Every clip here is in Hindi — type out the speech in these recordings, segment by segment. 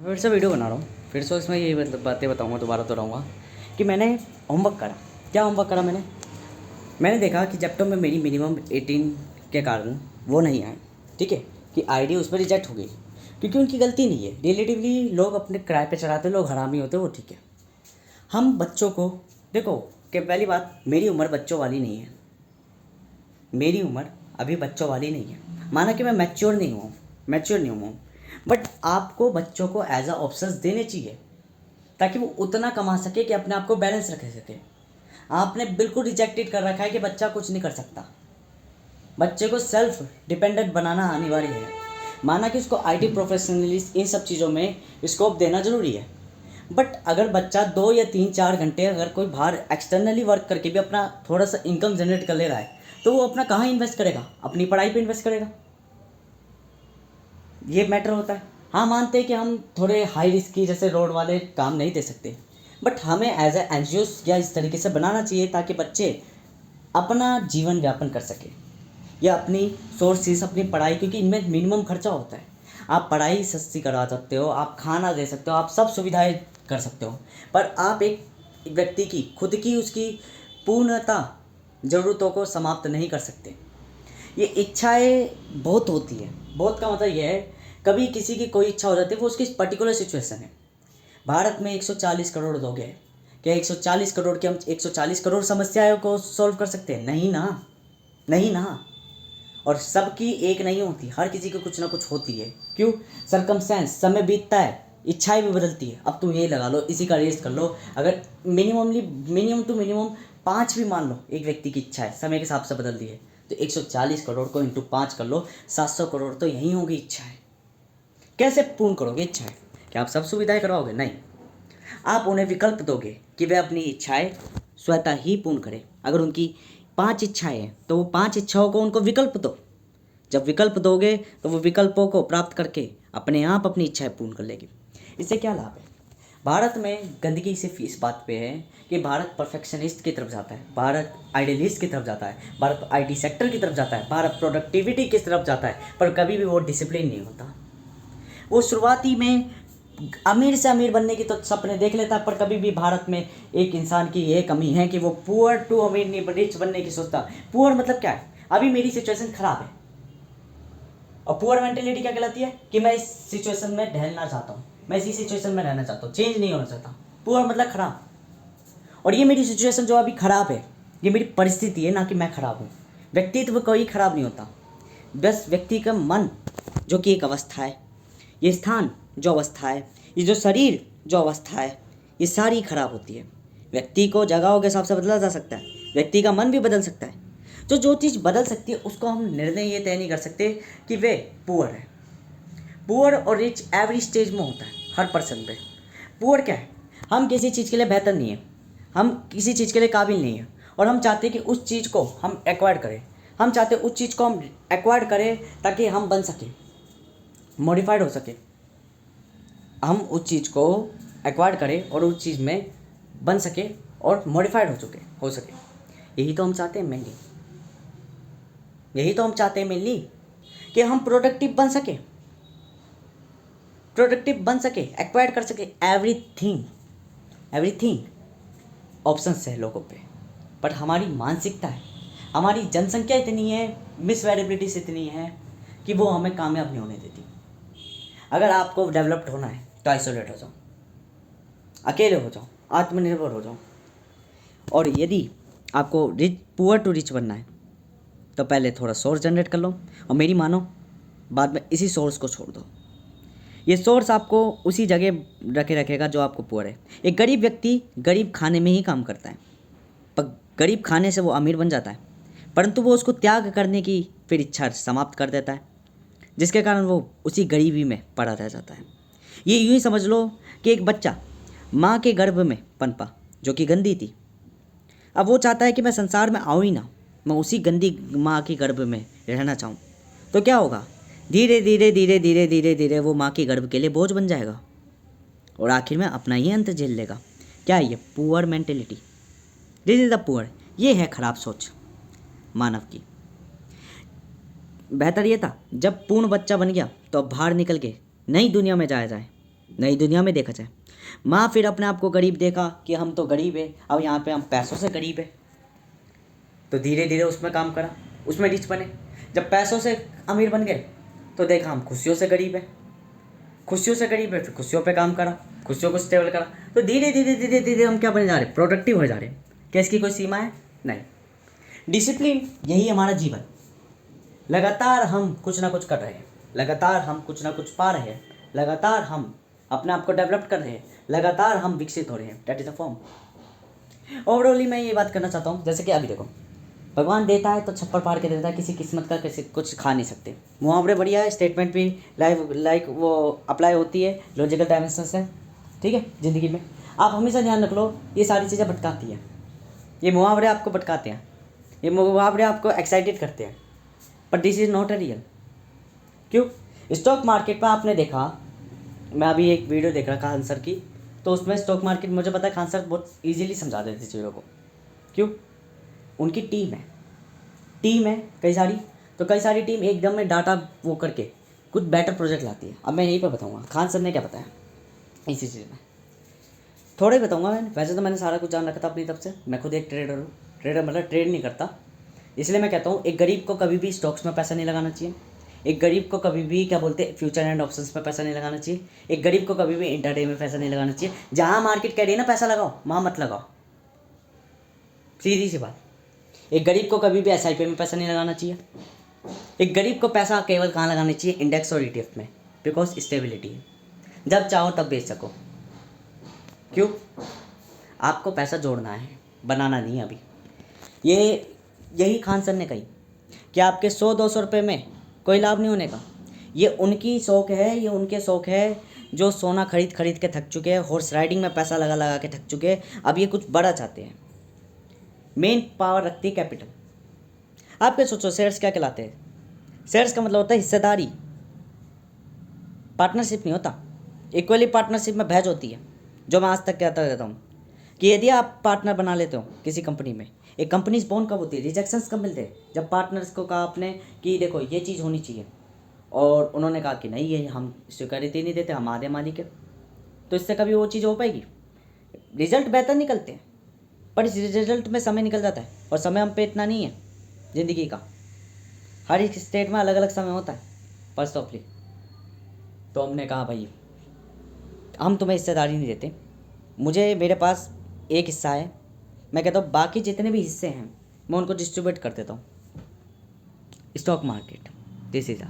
फिर से वीडियो बना रहा हूँ, फिर से इसमें यही बातें बताऊँगा, दोबारा तो रहूँगा कि मैंने होमवर्क करा। क्या होमवर्क करा मैंने देखा कि लैपटॉप में मेरी मिनिमम 18 के कारण वो नहीं आए, ठीक है, कि आईडी उस पर रिजेक्ट हो गई, क्योंकि उनकी गलती नहीं है। रिलेटिवली लोग अपने किराए पे चढ़ाते, लोग हरामी होते, वो ठीक है। हम बच्चों को देखो कि पहली बात, मेरी उम्र बच्चों वाली नहीं है, मेरी उम्र अभी बच्चों वाली नहीं है। माना कि मैं मैच्योर नहीं हूँ, बट आपको बच्चों को एज अ ऑप्शंस देने चाहिए ताकि वो उतना कमा सके कि अपने आप को बैलेंस रख सके। आपने बिल्कुल रिजेक्टेड कर रखा है कि बच्चा कुछ नहीं कर सकता। बच्चे को सेल्फ डिपेंडेंट बनाना अनिवार्य है। माना कि उसको आईटी प्रोफेशनलिस्ट इन सब चीज़ों में स्कोप देना ज़रूरी है, बट अगर बच्चा 2 या 3-4 घंटे अगर कोई बाहर एक्सटर्नली वर्क करके भी अपना थोड़ा सा इनकम जनरेट कर ले रहा है, तो वो अपना कहाँ इन्वेस्ट करेगा? अपनी पढ़ाई पे इन्वेस्ट करेगा। ये मैटर होता है। हाँ, मानते हैं कि हम थोड़े हाई रिस्क की जैसे रोड वाले काम नहीं दे सकते, बट हमें एज ए एन या इस तरीके से बनाना चाहिए ताकि बच्चे अपना जीवन यापन कर सके या अपनी सोर्सेस, अपनी पढ़ाई, क्योंकि इनमें मिनिमम खर्चा होता है। आप पढ़ाई सस्ती करा सकते हो, आप खाना दे सकते हो, आप सब सुविधाएं कर सकते हो, पर आप एक व्यक्ति की खुद की उसकी पूर्णता ज़रूरतों को समाप्त नहीं कर सकते। ये इच्छाएं बहुत होती है, बहुत का मतलब ये है, कभी किसी की कोई इच्छा हो जाती है, वो उसकी पर्टिकुलर सिचुएशन है। भारत में 140 करोड़ लोग हैं, क्या 140 करोड़ के हम 140 करोड़ समस्याओं को सॉल्व कर सकते हैं? नहीं ना, नहीं ना। और सबकी एक नहीं होती, हर किसी की कुछ ना कुछ होती है। क्यों? सरकमस्टेंस, समय बीतता है, इच्छाएं भी बदलती है। अब तुम यही लगा लो, इसी का रेस कर लो, अगर मिनिमम टू मिनिमम 5 भी मान लो एक व्यक्ति की इच्छा है, समय के हिसाब से बदल दी है, तो 140 करोड़ को इंटू 5 कर लो, 700 करोड़ तो यहीं होगी इच्छाएं। कैसे पूर्ण करोगे इच्छाएं? क्या आप सब सुविधाएं करवाओगे? नहीं, आप उन्हें विकल्प दोगे कि वे अपनी इच्छाएं स्वतः ही पूर्ण करें। अगर उनकी 5 इच्छाएं हैं तो वो 5 इच्छाओं को उनको विकल्प दो। जब विकल्प दोगे तो वो विकल्पों को प्राप्त करके अपने आप अपनी इच्छाएं पूर्ण कर लेगी। इससे क्या लाभ है? भारत में गंदगी सिर्फ इस बात पे है कि भारत परफेक्शनिस्ट की तरफ जाता है, भारत आइडियलिस्ट की तरफ जाता है, भारत आईटी सेक्टर की तरफ जाता है, भारत प्रोडक्टिविटी की तरफ जाता है, पर कभी भी वो डिसिप्लिन नहीं होता। वो शुरुआती में अमीर से अमीर बनने की तो सपने देख लेता है, पर कभी भी भारत में एक इंसान की यह कमी है कि वो पुअर टू अमीर नहीं, रिच बनने की सोचता। पुअर मतलब क्या है? अभी मेरी सिचुएशन खराब है, और पुअर मेंटेलिटी क्या कहलाती है कि मैं इस सिचुएशन में ढलना चाहता हूँ, मैं इसी सिचुएशन में रहना चाहता हूँ, चेंज नहीं होना चाहता। पुअर मतलब खराब। और ये मेरी सिचुएशन जो अभी खराब है, ये मेरी परिस्थिति है, ना कि मैं खराब हूँ। व्यक्तित्व कोई खराब नहीं होता, बस व्यक्ति का मन जो कि एक अवस्था है, ये स्थान जो अवस्था है, ये जो शरीर जो अवस्था है, ये सारी खराब होती है। व्यक्ति को जगहों के हिसाब से बदला जा सकता है, व्यक्ति का मन भी बदल सकता है। जो चीज़ बदल सकती है उसको हम निर्णय ये तय नहीं कर सकते कि वे पुअर है। पुअर और रिच एवरी स्टेज में होता है, हर पर्सन पे। पुअर क्या है? हम किसी चीज़ के लिए बेहतर नहीं है, हम किसी चीज़ के लिए काबिल नहीं है, और हम चाहते हैं कि उस चीज़ को हम एक्वायर करें, हम चाहते हैं उस चीज़ को हम एक्वायर करें ताकि हम बन सकें, मॉडिफाइड हो सके। हम उस चीज़ को एक्वायर करें और उस चीज़ में बन सके और मॉडिफाइड हो सके। यही तो हम चाहते हैं मेनली, यही तो हम चाहते हैं मेनली, कि हम प्रोडक्टिव बन सके, एक्वायर कर सके एवरीथिंग ऑप्शंस है लोगों पे। बट हमारी मानसिकता है, हमारी जनसंख्या इतनी है, मिसवैरेबिलिटीज इतनी है कि वो हमें कामयाब नहीं होने देती। अगर आपको डेवलप्ड होना है तो आइसोलेट हो जाओ, अकेले हो जाओ, आत्मनिर्भर हो जाओ। और यदि आपको पुअर टू रिच बनना है तो पहले थोड़ा सोर्स जनरेट कर लो, और मेरी मानो, बाद में इसी सोर्स को छोड़ दो। ये सोर्स आपको उसी जगह रखेगा जो आपको पुअर है। एक गरीब व्यक्ति गरीब खाने में ही काम करता है, पर गरीब खाने से वो अमीर बन जाता है, परंतु वो उसको त्याग करने की फिर इच्छा समाप्त कर देता है, जिसके कारण वो उसी गरीबी में पड़ा रह जाता है। ये यूँ ही समझ लो कि एक बच्चा माँ के गर्भ में पनपा, जो कि गंदी थी। अब वो चाहता है कि मैं संसार में आऊँ ही ना, मैं उसी गंदी माँ के गर्भ में रहना चाहूँ। तो क्या होगा? धीरे धीरे वो माँ के गर्भ के लिए बोझ बन जाएगा, और आखिर में अपना ही अंत झेल लेगा। क्या है ये? Poor mentality. This is the poor. ये है खराब सोच मानव की। बेहतर ये था जब पूर्ण बच्चा बन गया तो अब बाहर निकल के नई दुनिया में जाया जाए, नई दुनिया में देखा जाए। माँ फिर अपने आप को गरीब देखा कि हम तो गरीब है, अब यहाँ पे हम पैसों से गरीब है, तो धीरे धीरे उसमें काम करा, उसमें रिच बने। जब पैसों से अमीर बन गए तो देखा हम खुशियों से गरीब है, खुशियों से गरीब है, फिर खुशियों पे काम करा, खुशियों को स्टेबल करा, तो धीरे धीरे धीरे धीरे हम क्या बने जा रहे हैं, प्रोडक्टिव हो जा रहे हैं। क्या इसकी कोई सीमा है? नहीं। डिसिप्लिन यही हमारा जीवन, लगातार हम कुछ ना कुछ कर रहे हैं, लगातार हम कुछ ना कुछ पा रहे हैं, लगातार हम अपने आप को डेवलप कर रहे हैं, लगातार हम विकसित हो रहे हैं। That is a form. Overall मैं ये बात करना चाहता हूँ, जैसे कि अभी देखो, भगवान देता है तो छप्पर फाड़ के देता है, किसी किस्मत का किसी कुछ खा नहीं सकते। मुहावरे बढ़िया है, स्टेटमेंट भी लाइक वो अप्लाई होती है, लॉजिकल डायमेंशन से, ठीक है। ज़िंदगी में आप हमेशा ध्यान रख लो, ये सारी चीज़ें भटकाती हैं, ये मुहावरे आपको भटकाते हैं, ये मुहावरे आपको एक्साइटेड करते हैं, but this is not a real. क्यों? स्टॉक मार्केट में आपने देखा, मैं अभी एक वीडियो देख रहा खान सर की, तो उसमें स्टॉक मार्केट, मुझे पता है खान सर बहुत ईजिली समझा देते चीज़ों को। क्यों? उनकी टीम है कई सारी, तो कई सारी टीम एकदम में डाटा वो करके कुछ बेटर प्रोजेक्ट लाती है। अब मैं यहीं पर बताऊंगा खान सर ने क्या बताया इसी चीज़ में, थोड़ा ही बताऊंगा मैं। वैसे तो मैंने सारा कुछ जान रखा था अपनी तरफ से, मैं खुद एक ट्रेडर हूँ। ट्रेडर मतलब ट्रेड नहीं करता, इसलिए मैं कहता हूँ एक गरीब को कभी भी स्टॉक्स में पैसा नहीं लगाना चाहिए, एक गरीब को कभी भी क्या बोलते हैं फ्यूचर एंड ऑप्शंस में पैसा नहीं लगाना चाहिए, एक गरीब को कभी भी इंटरडे में पैसा नहीं लगाना चाहिए। जहाँ मार्केट कह रही है ना पैसा लगाओ, वहाँ मत लगाओ, सीधी सी बात। एक गरीब को कभी भी एसआईपी में पैसा नहीं लगाना चाहिए। एक गरीब को पैसा केवल कहाँ लगाना चाहिए, इंडेक्स और ईटीएफ में, बिकॉज स्टेबिलिटी है, जब चाहो तब बेच सको। क्यों? आपको पैसा जोड़ना है, बनाना नहीं है अभी। यही खान सर ने कही कि आपके 100-200 रुपये में कोई लाभ नहीं होने का। ये उनकी शौक है, ये उनके शौक है जो सोना खरीद खरीद के थक चुके हैं, हॉर्स राइडिंग में पैसा लगा लगा के थक चुके हैं, अब ये कुछ बड़ा चाहते हैं। मेन पावर रखती है कैपिटल। आप क्या सोचो, शेयर्स क्या कहलाते हैं? शेयर्स का मतलब होता है हिस्सेदारी, पार्टनरशिप नहीं होता। इक्वली पार्टनरशिप में भैज होती है, जो मैं आज तक कहता रहता हूँ कि यदि आप पार्टनर बना लेते हो किसी कंपनी में, एक कंपनी स्पॉन कब होती है, रिजेक्शंस कब मिलते हैं, जब पार्टनर्स को कहा आपने कि देखो ये चीज़ होनी चाहिए, और उन्होंने कहा कि नहीं ये हम स्वीकृति नहीं देते, हम आधे मालिक है, तो इससे कभी वो चीज़ हो पाएगी? रिजल्ट बेहतर निकलते हैं, पर इस रिजल्ट में समय निकल जाता है, और समय हम पे इतना नहीं है ज़िंदगी का। हर एक स्टेट में अलग अलग समय होता है फर्स्ट ऑफली। तो हमने कहा भाई हम तुम्हें हिस्सेदारी नहीं देते, मुझे मेरे पास एक हिस्सा है, मैं कहता हूँ बाकी जितने भी हिस्से हैं मैं उनको डिस्ट्रीब्यूट कर देता हूँ। स्टॉक मार्केट दिस इज़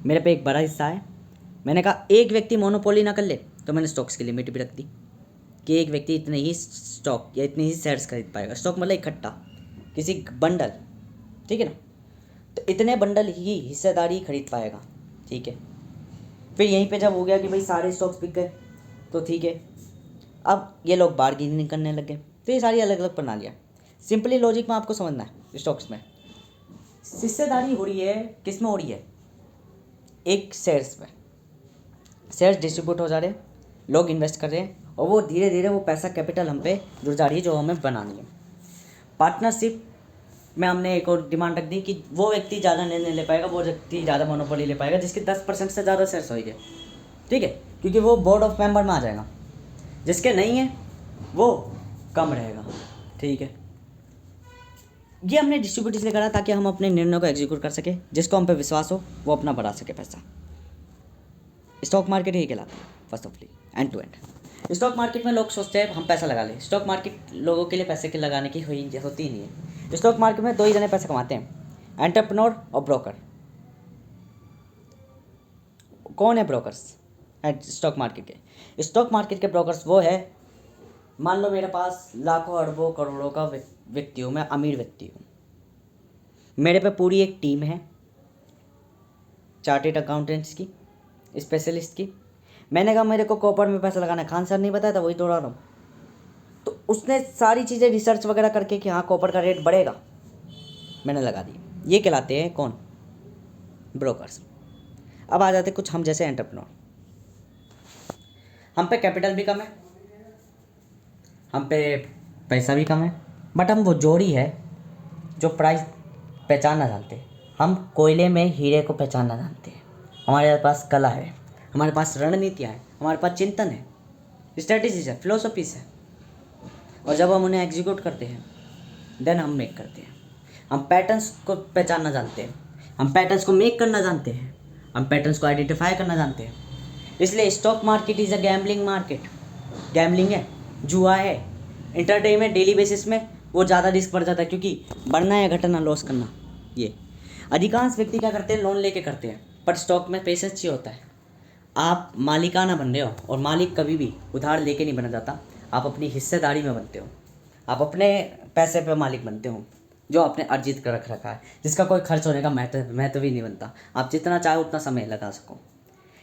मेरे पे एक बड़ा हिस्सा है। मैंने कहा एक व्यक्ति मोनोपोली ना कर ले, तो मैंने स्टॉक्स की लिमिट भी रख दी कि एक व्यक्ति इतने ही स्टॉक या इतने ही शेयर्स खरीद पाएगा। स्टॉक मतलब इकट्ठा, किसी बंडल, ठीक है ना, तो इतने बंडल ही हिस्सेदारी खरीद पाएगा, ठीक है। फिर यहीं पे जब हो गया कि भाई सारे स्टॉक्स बिक गए, तो ठीक है, अब ये लोग बार्गेनिंग करने लगे, तो ये सारी अलग अलग प्रणालियाँ। सिंपली लॉजिक में आपको समझना है, स्टॉक्स में हिस्सेदारी हो रही है, किस में हो रही है, एक शेयर्स में। शेयर्स डिस्ट्रीब्यूट हो जा रहे हैं, लोग इन्वेस्ट कर रहे हैं, और वो धीरे धीरे वो पैसा कैपिटल हम पे जुड़ जा रही है जो हमें बनानी है। पार्टनरशिप में हमने एक और डिमांड रख दी कि वो व्यक्ति ज़्यादा निर्णय ले पाएगा, वो व्यक्ति ज़्यादा मोनोपोली ले पाएगा जिसके 10% से ज़्यादा शेयर्स होंगे, ठीक है, क्योंकि वो बोर्ड ऑफ मेंबर में आ जाएगा। जिसके नहीं है वो कम रहेगा, ठीक है। ये हमने डिस्ट्रीब्यूट इसलिए करा ताकि हम अपने निर्णय को एग्जीक्यूट कर सके, जिसको हम पे विश्वास हो वो अपना बढ़ा सके पैसा। स्टॉक मार्केट यही कहलाता है first of all, end to end. Stock market में लोग सोचते हैं हम पैसा लगा लें, स्टॉक मार्केट लोगों के लिए पैसे के लगाने की होती ही नहीं है। स्टॉक मार्केट में दो ही जने पैसे कमाते हैं, एंटरप्रेन्योर और ब्रोकर। कौन है ब्रोकर्स स्टॉक मार्केट के? स्टॉक मार्केट के ब्रोकर्स वो है, मान लो मेरे पास लाखों अरबों करोड़ों का व्यक्ति हूँ, मैं अमीर व्यक्ति हूँ, मेरे पे पूरी एक टीम है चार्टेड अकाउंटेंट्स की, स्पेशलिस्ट की। मैंने कहा मेरे को कॉपर में पैसा लगाना है, खान सर नहीं बताया था, वही दोहरा रहा हूँ। तो उसने सारी चीज़ें रिसर्च वगैरह करके कि हाँ कॉपर का रेट बढ़ेगा, मैंने लगा दी। ये कहलाते हैं कौन? ब्रोकर्स। अब आ जाते कुछ हम जैसे एंटरप्रेन्योर। हम पे कैपिटल भी कम है, हम पे पैसा भी कम है, बट हम वो जोड़ी है जो प्राइस पहचानना जानते हैं। हम कोयले में हीरे को पहचानना जानते हैं। हमारे पास कला है, हमारे पास रणनीतियाँ हैं, हमारे पास चिंतन है, स्ट्रेटजीज है, फिलोसफीज है, और जब हम उन्हें एग्जीक्यूट करते हैं देन हम मेक करते हैं। हम पैटर्न्स को पहचानना जानते हैं, हम पैटर्न्स को मेक करना जानते हैं, हम पैटर्न्स को आइडेंटिफाई करना जानते हैं। इसलिए stock market is a gambling market. Gambling है, जुआ है, इंटरटेनमेंट डेली बेसिस में वो ज़्यादा रिस्क बढ़ जाता है, क्योंकि बढ़ना या घटना, लॉस करना। ये अधिकांश व्यक्ति क्या करते हैं, लोन लेके करते हैं, पर स्टॉक में पेशेंस चाहिए होता है। आप मालिकाना बन रहे हो, और मालिक कभी भी उधार लेके नहीं बना जाता, आप अपनी हिस्सेदारी में बनते हो। आप अपने पैसे पे मालिक बनते हो जो आपने अर्जित कर रखा है, जिसका कोई खर्च होने का महत्व ही नहीं बनता। आप जितना चाहे उतना समय लगा सको।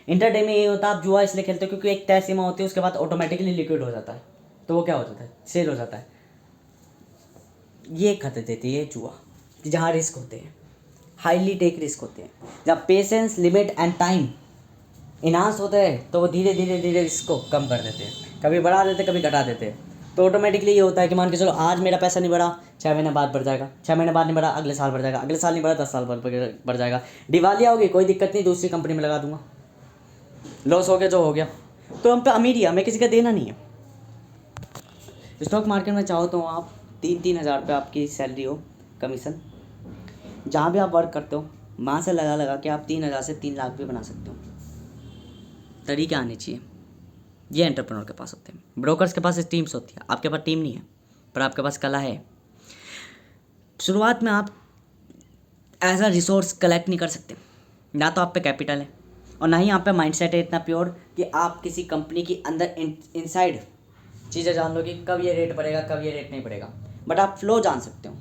इंटरटेनमेंट यही होता है, आप जुआ इसलिए खेलते हो क्योंकि एक तय सीमा होती है, उसके बाद ऑटोमेटिकली लिक्विड हो जाता है, तो वो क्या हो जाता है, सेल हो जाता है। ये खतरे देती है जुआ, जहाँ रिस्क होते हैं, हाईली टेक रिस्क होते हैं, जहाँ patience, limit and time enhance होते हैं, तो वो धीरे धीरे रिस्क को कम कर देते हैं, कभी बढ़ा देते कभी घटा देते हैं। तो ऑटोमेटिकली ये होता है कि मान के चलो आज मेरा पैसा नहीं बढ़ा, 6 महीने बाद बढ़ जाएगा, 6 महीने बाद नहीं बढ़ा अगले साल बढ़ जाएगा, अगले साल नहीं बढ़ा 10 साल बाद बढ़ जाएगा। दिवालिया होगी, कोई दिक्कत नहीं, दूसरी कंपनी में लगा दूंगा, लॉस हो गया जो हो गया, तो हम पे अमीर ही, हमें किसी का देना नहीं है। स्टॉक मार्केट में चाहो तो आप 3-3 हज़ार रुपये आपकी सैलरी हो, कमीशन, जहाँ भी आप वर्क करते हो वहाँ से लगा के आप 3,000 से 3 लाख भी बना सकते हो। तरीके आने चाहिए, ये एंटरप्रेन्योर के पास होते हैं। ब्रोकर्स के पास टीम्स होती है, आपके पास टीम नहीं है, पर आपके पास कला है। शुरुआत में आप एज अ रिसोर्स कलेक्ट नहीं कर सकते, ना तो आप पे कैपिटल है और ना ही आप पे माइंडसेट है इतना प्योर कि आप किसी कंपनी की अंदर इनसाइड चीज़ें जान लो कि कब ये रेट बढ़ेगा, कब ये रेट नहीं बढ़ेगा। बट आप फ्लो जान सकते हो,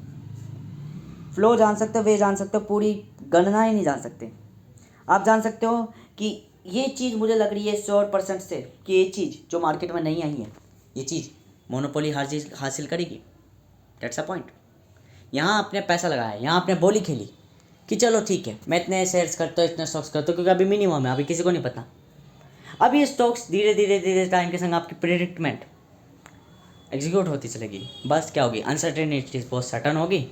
फ्लो जान सकते हो, वे जान सकते हो, पूरी गणना ही नहीं जान सकते। आप जान सकते हो कि ये चीज़ मुझे लग रही है 100% से कि ये चीज़ जो मार्केट में नहीं आई है, ये चीज़ मोनोपोली हासिल करेगी। That's a point. यहाँ आपने पैसा लगाया, यहाँ आपने बोली खेली कि चलो ठीक है मैं इतने शेयर्स करता हूँ, इतने स्टॉक्स करता हूँ, क्योंकि अभी मिनिमम है, अभी किसी को नहीं पता। अब ये स्टॉक्स धीरे धीरे टाइम के संग आपकी प्रेडिक्टमेंट एग्जीक्यूट होती चलेगी। बस क्या होगी, अनसर्टेनिटी बहुत सटन होगी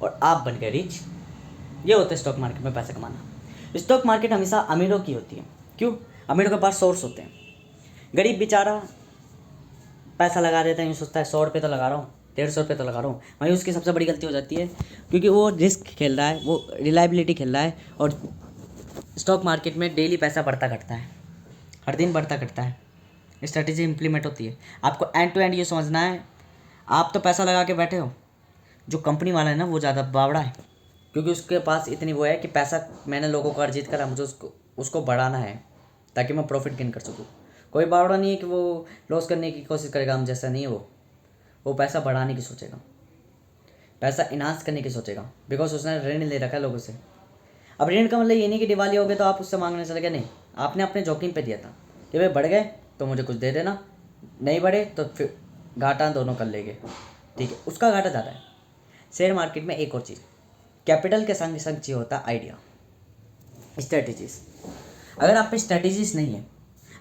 और आप बन गए रिच। ये होता है स्टॉक मार्केट में पैसा कमाना। स्टॉक मार्केट हमेशा अमीरों की होती है। क्यों? अमीरों के पास सोर्स होते हैं। गरीब बेचारा पैसा लगा देता है, यूँ सोचता है 100 रुपये तो लगा रहा हूँ, 150 रुपये तो लगा रहा हूँ, वहीं उसकी सबसे बड़ी गलती हो जाती है, क्योंकि वो रिस्क खेल रहा है, वो रिलायबिलिटी खेल रहा है। और स्टॉक मार्केट में डेली पैसा बढ़ता घटता है, हर दिन बढ़ता घटता है, स्ट्रैटेजी इंप्लीमेंट होती है। आपको एंड टू एंड ये समझना है। आप तो पैसा लगा के बैठे हो, जो कंपनी वाला है ना वो ज़्यादा बावड़ा है, क्योंकि उसके पास इतनी वो है कि पैसा मैंने लोगों को अर्जित करा, मुझे उसको बढ़ाना है ताकि मैं प्रॉफिट गेन कर सकूँ। कोई बावड़ा नहीं है कि वो लॉस करने की कोशिश करेगा, हम जैसा नहीं है वो पैसा बढ़ाने की सोचेगा, पैसा इन्हांस करने की सोचेगा, बिकॉज उसने ऋण ले रखा है लोगों से। अब ऋण का मतलब ये नहीं कि दिवाली हो गए तो आप उससे मांगने चले गए, नहीं, आपने अपने जोखिम पे दिया था कि भाई बढ़ गए तो मुझे कुछ दे देना, नहीं बढ़े तो फिर घाटा दोनों कर लेंगे, ठीक है, उसका घाटा ज़्यादा है। शेयर मार्केट में एक और चीज़, कैपिटल के संग संग चाहिए होता है आइडिया, स्ट्रेटेजीज। अगर आप पे स्ट्रेटेजीज नहीं है,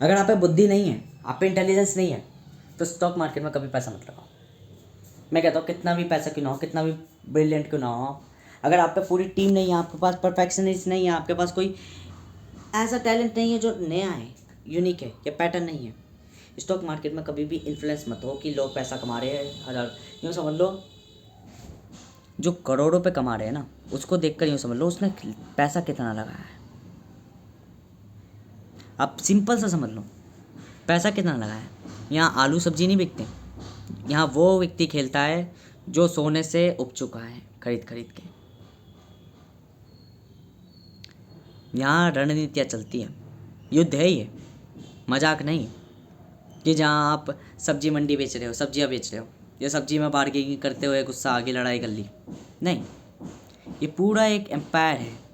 अगर आप पे बुद्धि नहीं है, आप पे इंटेलिजेंस नहीं है, तो स्टॉक मार्केट में कभी पैसा मत लगाओ। मैं कहता हूँ कितना भी पैसा क्यों ना हो, कितना भी ब्रिलियंट क्यों ना हो, अगर आप पे पूरी टीम नहीं है, आपके पास परफेक्शनिस्ट नहीं है, आपके पास कोई ऐसा टैलेंट नहीं है जो नया है, यूनिक है, या पैटर्न नहीं है, स्टॉक मार्केट में कभी भी इन्फ्लुएंस मत हो कि लोग पैसा कमा रहे हैं हज़ार। यूँ समझ लो जो करोड़ों पे कमा रहे हैं ना, उसको देखकर यूँ समझ लो उसने पैसा कितना लगाया है। आप सिंपल सा समझ लो पैसा कितना लगाया है। यहाँ आलू सब्जी नहीं बिकते, यहाँ वो व्यक्ति खेलता है जो सोने से उब चुका है खरीद खरीद के। यहाँ रणनीतियाँ चलती हैं, युद्ध है ये, मजाक नहीं कि जहाँ आप सब्जी मंडी बेच रहे हो, सब्जियाँ बेच रहे हो, या सब्जी में बार्गेनिंग करते हुए गुस्सा आगे लड़ाई कर ली, नहीं, ये पूरा एक एम्पायर है।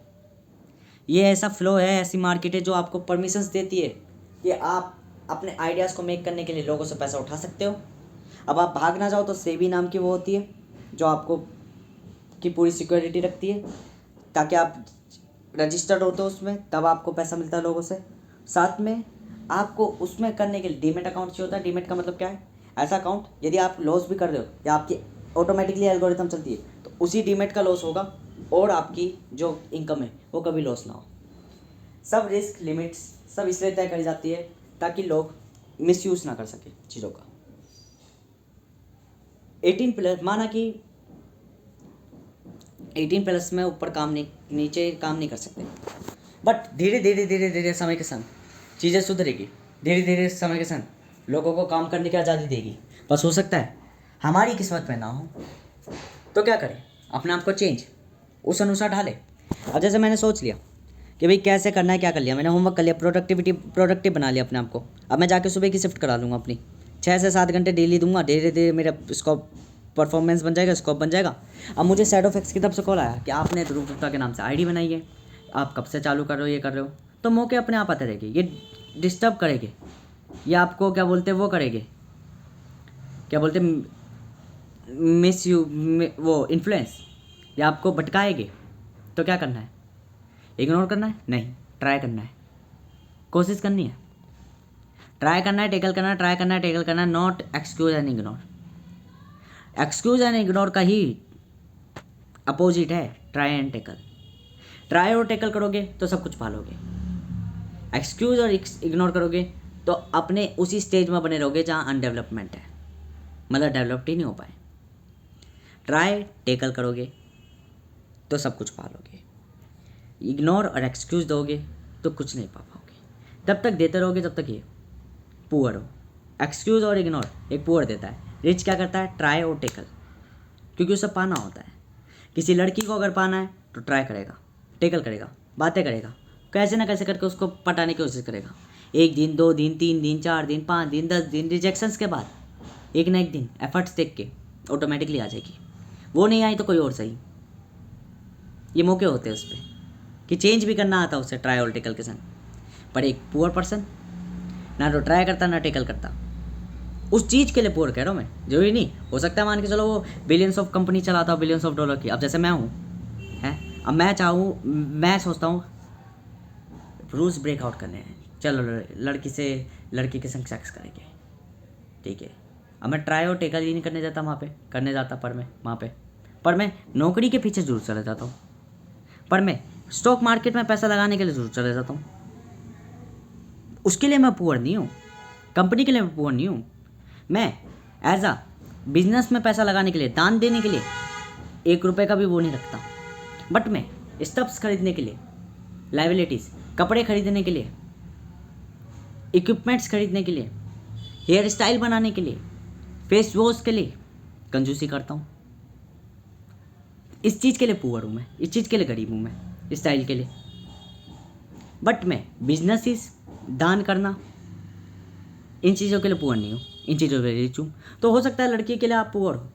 ये ऐसा फ्लो है, ऐसी मार्केट है जो आपको परमिशंस देती है कि आप अपने आइडियाज़ को मेक करने के लिए लोगों से पैसा उठा सकते हो। अब आप भाग ना जाओ तो सेबी नाम की वो होती है जो आपको की पूरी सिक्योरिटी रखती है, ताकि आप रजिस्टर्ड होते हो उसमें, तब आपको पैसा मिलता है लोगों से। साथ में आपको उसमें करने के लिए डीमेट अकाउंट चाहिए होता है। डीमेट का मतलब क्या है? ऐसा अकाउंट यदि आप लॉस भी कर रहे हो या आपकी ऑटोमेटिकली एल्गोरिथम चलती है तो उसी डीमेट का लॉस होगा और आपकी जो इनकम है वो कभी लॉस ना हो। सब रिस्क लिमिट्स सब इसलिए तय करी जाती है ताकि लोग मिसयूज़ ना कर सके चीज़ों का। 18+ माना कि 18+ में ऊपर काम नहीं, नीचे काम नहीं कर सकते, बट धीरे धीरे धीरे धीरे समय के संग चीज़ें सुधरेगी। धीरे धीरे समय के संग लोगों को काम करने की आज़ादी देगी। बस हो सकता है हमारी किस्मत में ना हो, तो क्या करें, अपने आप को चेंज उस अनुसार ढाले। अब जैसे मैंने सोच लिया कि भाई कैसे करना है, क्या कर लिया मैंने, होमवर्क कर लिया, प्रोडक्टिव बना लिया अपने आप को। अब मैं जाके सुबह की शिफ्ट करा लूँगा अपनी, 6 से 7 घंटे डेली दूंगा। धीरे धीरे मेरा स्कोप परफॉर्मेंस बन जाएगा, स्कोप बन जाएगा। अब मुझे शैडोफैक्स की तरफ से कॉल आया कि आपने ध्रुव गुप्ता के नाम से आईडी बनाई है, आप कब से चालू कर रहे हो, ये कर रहे हो, तो मौके अपने आप आते रहेंगे। ये डिस्टर्ब करेंगे, ये आपको क्या बोलते हैं वो करेंगे, क्या बोलते वो इन्फ्लुएंस, या आपको भटकाएंगे। तो क्या करना है, इग्नोर करना है? नहीं, ट्राई करना है, कोशिश करनी है, ट्राई करना है, टेकल करना है, ट्राई करना है, टेकल करना है। Not excuse and ignore. Excuse and ignore का ही अपोजिट है ट्राई एंड टेकल। ट्राई और टेकल करोगे तो सब कुछ पालोगे, एक्सक्यूज और इग्नोर करोगे तो अपने उसी स्टेज में बने रहोगे जहाँ अनडेवलपमेंट है, मतलब डेवलप्ड ही नहीं हो पाए। ट्राई टेकल करोगे तो सब कुछ पालोगे, इग्नोर और एक्सक्यूज दोगे तो कुछ नहीं पा पाओगे। तब तक देते रहोगे जब तक ये पुअर हो। एक्सक्यूज और इग्नोर एक पुअर देता है, रिच क्या करता है, ट्राई और टेकल, क्योंकि उसे पाना होता है। किसी लड़की को अगर पाना है तो ट्राई करेगा, टेकल करेगा, बातें करेगा, कैसे ना कैसे करके उसको पटाने की कोशिश करेगा। 1 दिन 2 दिन 3 दिन 4 दिन 5 दिन 10 दिन रिजेक्शंस के बाद एक ना एक दिन एफर्ट्स देख के ऑटोमेटिकली आ जाएगी। वो नहीं आई तो कोई और सही, ये मौके होते हैं उस पर कि चेंज भी करना आता उसे ट्राई और टेकल के संग। पर एक पुअर पर्सन ना तो ट्राई करता ना टेकल करता, उस चीज़ के लिए पुअर कह रहा हूँ मैं। जरूरी नहीं, हो सकता है मान के चलो वो बिलियंस ऑफ कंपनी चलाता हो, बिलियंस ऑफ डॉलर की। अब जैसे मैं हूँ हैं, अब मैं सोचता हूँ रूल्स ब्रेकआउट करने हैं, चलो लड़की के संग सेक्स करेंगे, ठीक है। अब मैं ट्राई और टेकल ही नहीं करने जाता वहाँ पे, करने जाता पर मैं नौकरी के पीछे जरूर चले जाता हूँ, पर मैं स्टॉक मार्केट में पैसा लगाने के लिए जरूर चले जाता हूँ। उसके लिए मैं पुअर नहीं हूँ, कंपनी के लिए मैं पुअर नहीं हूँ। मैं एज अ बिजनेस में पैसा लगाने के लिए, दान देने के लिए 1 रुपये का भी वो नहीं रखता। बट मैं स्टफ्स खरीदने के लिए, लाइबिलिटीज़, कपड़े खरीदने के लिए, इक्विपमेंट्स खरीदने के लिए, हेयर स्टाइल बनाने के लिए, फेस वॉश के लिए कंजूसी करता हूँ। इस चीज़ के लिए पुअर हूँ मैं, इस चीज़ के लिए गरीब हूँ मैं, स्टाइल के लिए। बट मैं बिजनेसेस, दान करना, इन चीज़ों के लिए पुअर नहीं हूँ, इन चीज़ों के लिए रिच हूँ। तो हो सकता है लड़की के लिए आप पुअर हो,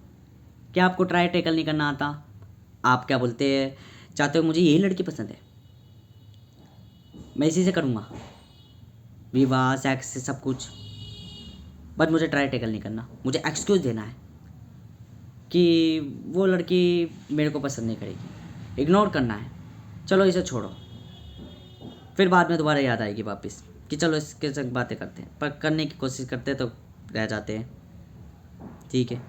क्या आपको ट्राई टेकल नहीं करना आता, आप क्या बोलते हैं चाहते हो मुझे यही लड़की पसंद है, मैं इसी से करूँगा विवाह, सेक्स, सब कुछ, बट मुझे ट्राई टेकल नहीं करना। मुझे एक्सक्यूज़ देना है कि वो लड़की मेरे को पसंद नहीं करेगी, इग्नोर करना है, चलो इसे छोड़ो, फिर बाद में दोबारा याद आएगी वापस कि चलो इसके संग बातें करते हैं, पर करने की कोशिश करते हैं तो रह जाते हैं, ठीक है।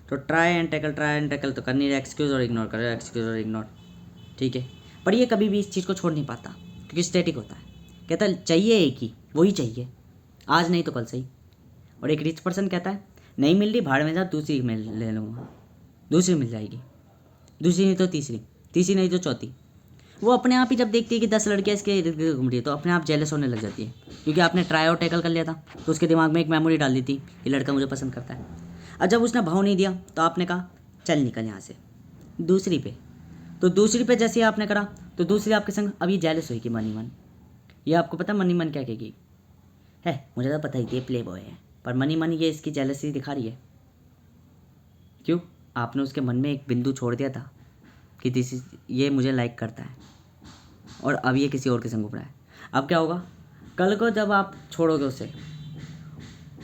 तो ट्राई एंड टेकल तो करनी है, एक्सक्यूज़ और इग्नोर करो, एक्सक्यूज़ और इग्नोर, ठीक है। पर ये कभी भी इस चीज़ को छोड़ नहीं पाता, क्योंकि स्टैटिक होता है, कहता है चाहिए एक ही, वही चाहिए, आज नहीं तो कल सही। और एक रिच पर्सन कहता है नहीं मिल रही, भाड़ में जा, दूसरी मिल ले लूँगा, दूसरी मिल जाएगी, दूसरी नहीं तो तीसरी, तीसरी नहीं तो चौथी। वो अपने आप ही जब देखती है कि 10 लड़कियाँ इसके इर्द गिर्द घूम रही है तो अपने आप जेलस होने लग जाती है, क्योंकि आपने ट्राई और टेकल कर लिया था, तो उसके दिमाग में एक मेमोरी डाल दी थी कि लड़का मुझे पसंद करता है। और जब उसने भाव नहीं दिया तो आपने कहा चल निकल यहाँ से, दूसरी पे। तो दूसरी पे जैसे ही आपने करा तो दूसरी आपके संग अब ये जेलस हुई कि मनी मन। ये आपको पता मनी मन क्या कहेगी है, मुझे तो पता ही थी प्ले बॉय है, पर मनी मन ये इसकी जेलसी दिखा रही है। क्यों? आपने उसके मन में एक बिंदु छोड़ दिया था कि ये मुझे लाइक करता है, और अब ये किसी और के संग घूम रहा है। अब क्या होगा, कल को जब आप छोड़ोगे उसे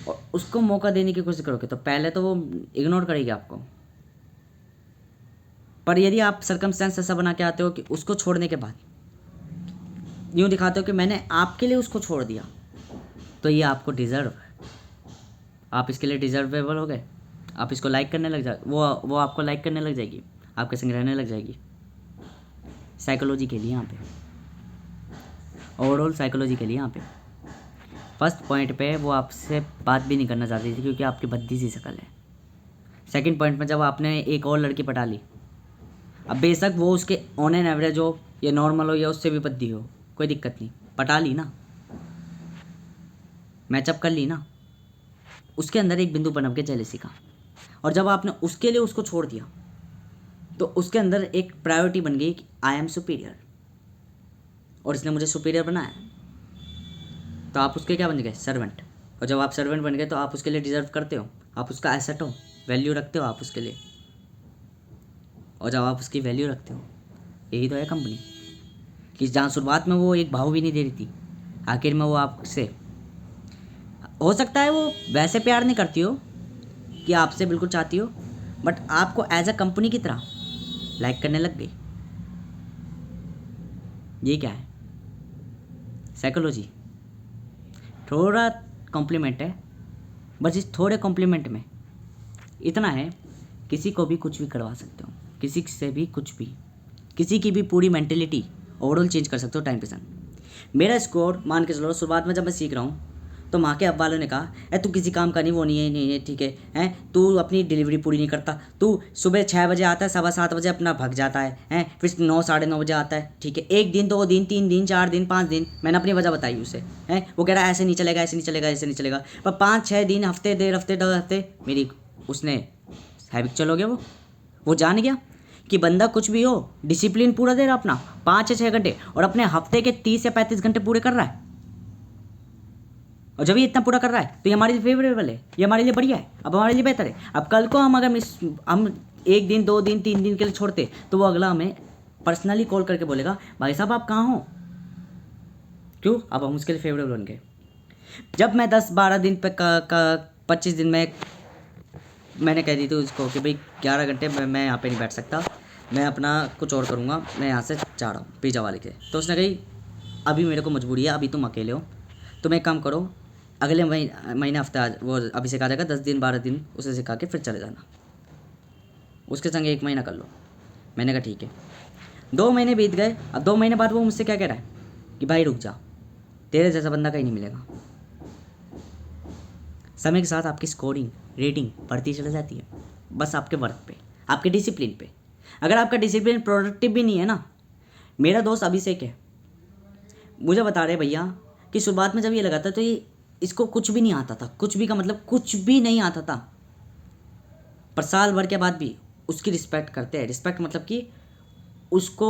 और उसको मौका देने की कोशिश करोगे तो पहले तो वो इग्नोर करेगी आपको, पर यदि आप सर्कमस्टेंस ऐसा बना के आते हो कि उसको छोड़ने के बाद यूँ दिखाते हो कि मैंने आपके लिए उसको छोड़ दिया, तो ये आपको डिज़र्व है, आप इसके लिए डिज़र्वेबल हो गए, आप इसको लाइक करने लग जा, वो आपको लाइक करने लग जाएगी, आपके संग रहने लग जाएगी। साइकोलॉजी के लिए यहाँ पे, ओवरऑल साइकोलॉजी के लिए यहाँ पे फर्स्ट पॉइंट पे वो आपसे बात भी नहीं करना चाहती थी क्योंकि आपकी भद्दी सी शक्ल है। सेकंड पॉइंट में जब आपने एक और लड़की पटा ली, अब बेशक वो उसके ऑन एन एवरेज हो या नॉर्मल हो या उससे भी भद्दी हो, कोई दिक्कत नहीं, पटा ली ना, मैचअप कर ली ना, उसके अंदर एक बिंदु पनप के जेलेसी का। और जब आपने उसके लिए उसको छोड़ दिया तो उसके अंदर एक प्रायोरिटी बन गई कि आई एम सुपीरियर, और इसने मुझे सुपीरियर बनाया, तो आप उसके क्या बन गए? सर्वेंट। और जब आप सर्वेंट बन गए तो आप उसके लिए डिजर्व करते हो, आप उसका एसेट हो, वैल्यू रखते हो आप उसके लिए। और जब आप उसकी वैल्यू रखते हो, यही तो है कंपनी, कि जहाँ शुरुआत में वो एक भाव भी नहीं दे रही थी, आखिर में वो आपसे, हो सकता है वो वैसे प्यार नहीं करती हो कि आपसे बिल्कुल चाहती हो, बट आपको एज अ कंपनी की तरह लाइक करने लग गई। ये क्या है? साइकोलॉजी। थोड़ा कॉम्प्लीमेंट है, बस इस थोड़े कॉम्प्लीमेंट में इतना है, किसी को भी कुछ भी करवा सकते हो, किसी से भी कुछ भी, किसी की भी पूरी मेंटेलिटी ओवरऑल चेंज कर सकते हो टाइम के साथ। मेरा स्कोर मान के चलो, शुरुआत में जब मैं सीख रहा हूँ तो माँ के अब वालों ने कहा, तू किसी काम का नहीं, वो नहीं है ठीक है, तू अपनी डिलीवरी पूरी नहीं करता, तू सुबह 6 बजे आता है, 7:15 बजे अपना भग जाता है, फिर 9 साढ़े 9 बजे आता है, ठीक है, 1 दिन 2 दिन 3 दिन 4 दिन 5 दिन, मैंने अपनी वजह बताई उसे, वो कह रहा है ऐसे नहीं चलेगा, ऐसे नहीं चलेगा, ऐसे नहीं चलेगा, पर 5-6 दिन, हफ्ते 1.5 हफ्ते मेरी उसने हैबिट चलोगे, वो जान गया कि बंदा कुछ भी हो डिसिप्लिन पूरा दे रहा अपना 5 से 6 घंटे, और अपने हफ्ते के 30 या 35 घंटे पूरे कर रहा है। और जब ये इतना पूरा कर रहा है तो ये हमारे लिए फेवरेबल है, ये हमारे लिए बढ़िया है, अब हमारे लिए बेहतर है। अब कल को हम अगर हम 1 दिन 2 दिन 3 दिन के लिए छोड़ते तो वो अगला हमें पर्सनली कॉल करके बोलेगा, भाई साहब आप कहाँ हो, क्यों? अब हम उसके लिए फेवरेबल बन गए। जब मैं 10-12 दिन पे 25 दिन में मैंने कह दी थी उसको कि भाई 11 घंटे मैं यहाँ पे नहीं बैठ सकता, मैं अपना कुछ और करूँगा, मैं यहाँ से जा रहा हूँ पिज़्ज़ा वाले के, तो उसने कही अभी मेरे को मजबूरी है, अभी तुम अकेले हो, तुम एक काम करो, अगले महीने हफ्ते वो अभी सिखा देगा, 10 दिन 12 दिन उसे सिखा के फिर चले जाना, उसके संग 1 महीना कर लो। मैंने कहा ठीक है। 2 महीने बीत गए। अब 2 महीने बाद वो मुझसे क्या कह रहा है कि भाई रुक जा, तेरे जैसा बंदा कहीं नहीं मिलेगा। समय के साथ आपकी स्कोरिंग रेटिंग बढ़ती चली जाती है, बस आपके वर्क पे, आपके डिसिप्लिन पे। अगर आपका डिसिप्लिन प्रोडक्टिव भी नहीं है ना, मेरा दोस्त अभिषेक है, मुझे बता रहे भैया कि शुरुआत में जब ये लगा था तो ये इसको कुछ भी नहीं आता था, कुछ भी का मतलब कुछ भी नहीं आता था, पर साल भर के बाद भी उसकी रिस्पेक्ट करते हैं। रिस्पेक्ट मतलब कि उसको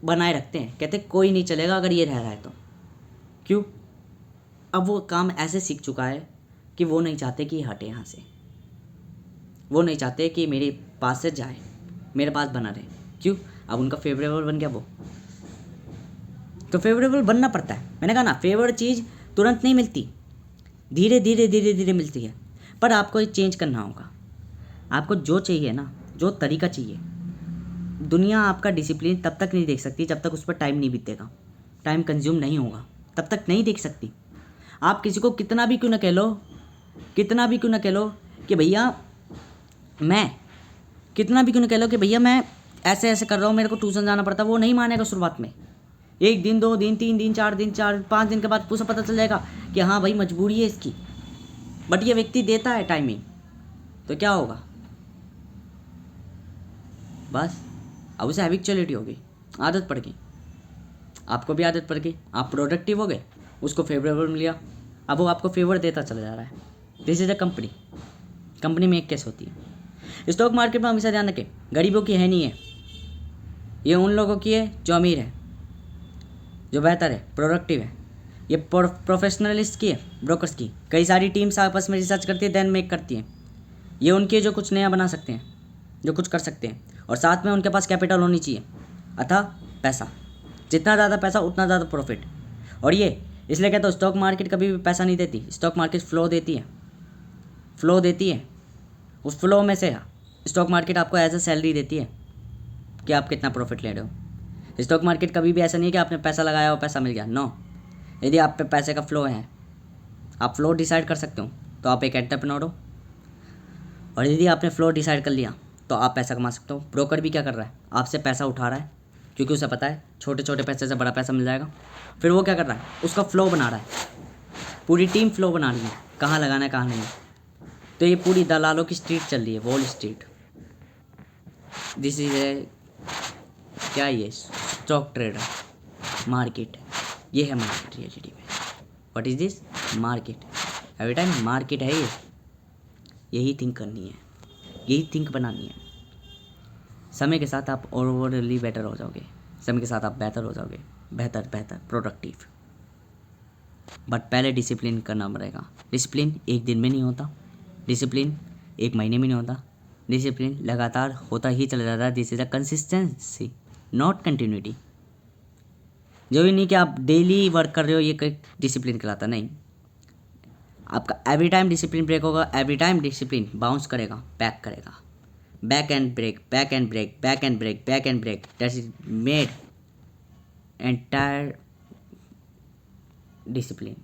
बनाए रखते हैं, कहते कोई नहीं चलेगा अगर ये रह रहा है तो। क्यों? अब वो काम ऐसे सीख चुका है कि वो नहीं चाहते कि ये हटे यहाँ से, वो नहीं चाहते कि मेरे पास से जाए, मेरे पास बना रहे। क्यों? अब उनका फेवरेबल बन गया वो, तो फेवरेबल बनना पड़ता है। मैंने कहा ना, फेवरेट चीज़ तुरंत नहीं मिलती, धीरे धीरे धीरे धीरे मिलती है, पर आपको ये चेंज करना होगा। आपको जो चाहिए ना, जो तरीका चाहिए, दुनिया आपका डिसिप्लिन तब तक नहीं देख सकती जब तक उस पर टाइम नहीं बीतेगा, टाइम कंज्यूम नहीं होगा, तब तक नहीं देख सकती। आप किसी को कितना भी क्यों ना कह लो, कितना भी क्यों ना कह लो कि भैया मैं, कितना भी क्यों ना कह लो कि भैया मैं ऐसे ऐसे कर रहा हूँ, मेरे को ट्यूशन जाना पड़ता, वो नहीं मानेगा शुरुआत में। 1 दिन 2 दिन 3 दिन 4 दिन 5 दिन के बाद उसे पता चल जाएगा कि हाँ भाई मजबूरी है इसकी, बट ये व्यक्ति देता है टाइमिंग, तो क्या होगा, बस अब उसे हैबिचुअलिटी हो गई, आदत पड़ गई, आपको भी आदत पड़ गई, आप प्रोडक्टिव हो गए, उसको फेवरेबल मिल गया, अब वो आपको फेवर देता चला जा रहा है। This is a company. Company में एक कैसे होती है। स्टॉक मार्केट में हमेशा ध्यान रखें, गरीबों की है नहीं है, ये उन लोगों की है जो अमीर है, जो बेहतर है, प्रोडक्टिव है। ये प्रोफेशनलिस्ट की है, ब्रोकर्स की। कई सारी टीम्स आपस में रिसर्च करती है, देन मेक करती हैं। ये उनके जो कुछ नया बना सकते हैं, जो कुछ कर सकते हैं, और साथ में उनके पास कैपिटल होनी चाहिए, अतः पैसा। जितना ज़्यादा पैसा उतना ज़्यादा प्रॉफिट। और ये इसलिए कहता हूँ, स्टॉक मार्केट कभी भी पैसा नहीं देती, स्टॉक मार्केट फ्लो देती है, फ्लो देती है। उस फ्लो में से स्टॉक मार्केट आपको एज अ सैलरी देती है कि आप कितना प्रॉफिट ले रहे हो। स्टॉक मार्केट कभी भी ऐसा नहीं है कि आपने पैसा लगाया और पैसा मिल गया, नो। यदि आप पे पैसे का फ्लो है, आप फ्लो डिसाइड कर सकते हो, तो आप एक एंटरप्रेन्योर हो। और यदि आपने फ्लो डिसाइड कर लिया तो आप पैसा कमा सकते हो। ब्रोकर भी क्या कर रहा है, आपसे पैसा उठा रहा है, क्योंकि उसे पता है छोटे छोटे पैसे से बड़ा पैसा मिल जाएगा। फिर वो क्या कर रहा है, उसका फ्लो बना रहा है, पूरी टीम फ्लो बनानी है, कहाँ लगाना है कहाँ नहीं। तो ये पूरी दलालों की स्ट्रीट चल रही है, wall street. This is a क्या, ये स्टॉक ट्रेडर मार्केट, ये है मार्केट रियलिटी में। What is this market? Every time market है ये। यही थिंक करनी है, यही थिंक बनानी है। समय के साथ आप ओवरऑली बेटर हो जाओगे, समय के साथ आप बेहतर हो जाओगे, बेहतर प्रोडक्टिव। बट पहले डिसिप्लिन करना पड़ेगा। डिसिप्लिन एक दिन में नहीं होता, डिसिप्लिन एक महीने में नहीं होता, डिसिप्लिन लगातार होता ही चला जाता है। This is a consistency not continuity. जो भी नहीं कि आप डेली वर्क कर रहे हो ये कोई डिसिप्लिन कहलाता नहीं। आपका एवरी टाइम डिसिप्लिन ब्रेक होगा, एवरी टाइम डिसिप्लिन बाउंस करेगा, बैक करेगा, back and break, back and break, back and break, back and break. That is made entire discipline.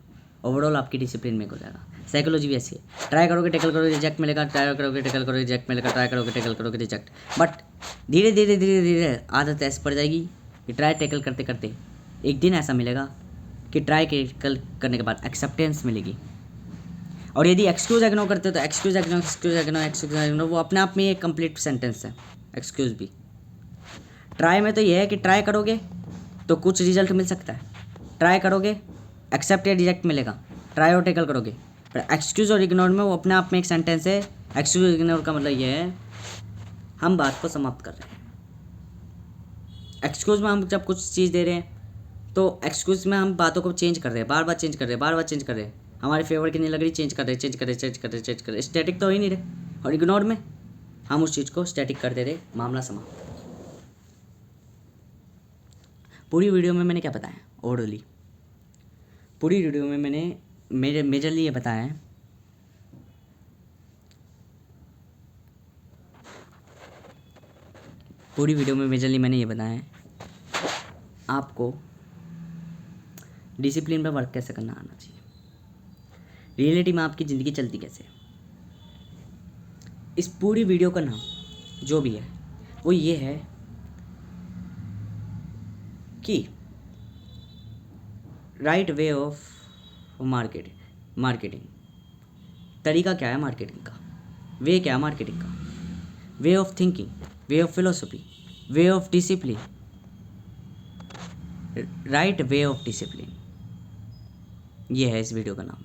Overall आपकी डिसिप्लिन में हो जाएगा। साइकोलॉजी भी ऐसी है, ट्राई करोगे टैकल करोगे रिजेक्ट मिलेगा, ट्राई करोगे टैकल करोगे रिजेक्ट मिलेगा, ट्राई करोगे टैकल करोगे रिजेक्ट। बट धीरे धीरे धीरे धीरे आदत ऐसी पड़ जाएगी कि ट्राई टैकल करते करते एक दिन ऐसा मिलेगा कि ट्राई टैकल करने के बाद एक्सेप्टेंस मिलेगी। और यदि एक्सक्यूज़ इग्नोर करते हो तो एक्सक्यूज़ वो अपने आप में एक कंप्लीट सेंटेंस है। एक्सक्यूज़ भी ट्राई में तो ये है कि ट्राई करोगे तो कुछ रिजल्ट मिल सकता है, ट्राई करोगे एक्सेप्ट या रिजेक्ट मिलेगा, ट्राई और टैकल करोगे। पर एक्सक्यूज़ और इग्नोर में वो अपने आप में एक सेंटेंस है। एक्सक्यूज़ इग्नोर का मतलब ये है हम बात को समाप्त कर रहे हैं। एक्सक्यूज़ में हम जब कुछ चीज़ दे रहे हैं तो एक्सक्यूज़ में हम बातों को चेंज कर रहे हैं, बार बार चेंज कर रहे हैं, बार बार चेंज कर रहे हैं। हमारे फेवर की नहीं लग रही, चेंज कर रहे, स्टैटिक तो हो ही नहीं रहे। और इग्नोर में हम उस चीज़ को स्टैटिक कर दे रहे, मामला समाप्त। पूरी वीडियो में मैंने क्या बताया ओवरऑली? पूरी वीडियो में मैंने मेजरली ये बताया है पूरी वीडियो में मेजरली मैंने ये बताया है आपको डिसिप्लिन पर वर्क कैसे करना आना चाहिए, रियलिटी में आपकी ज़िंदगी चलती कैसे। इस पूरी वीडियो का नाम जो भी है वो ये है कि राइट वे ऑफ मार्केटिंग। तरीका क्या है मार्केटिंग का, वे क्या है मार्केटिंग का, way of thinking, way of philosophy, way of discipline, right way of discipline. ये है इस वीडियो का नाम।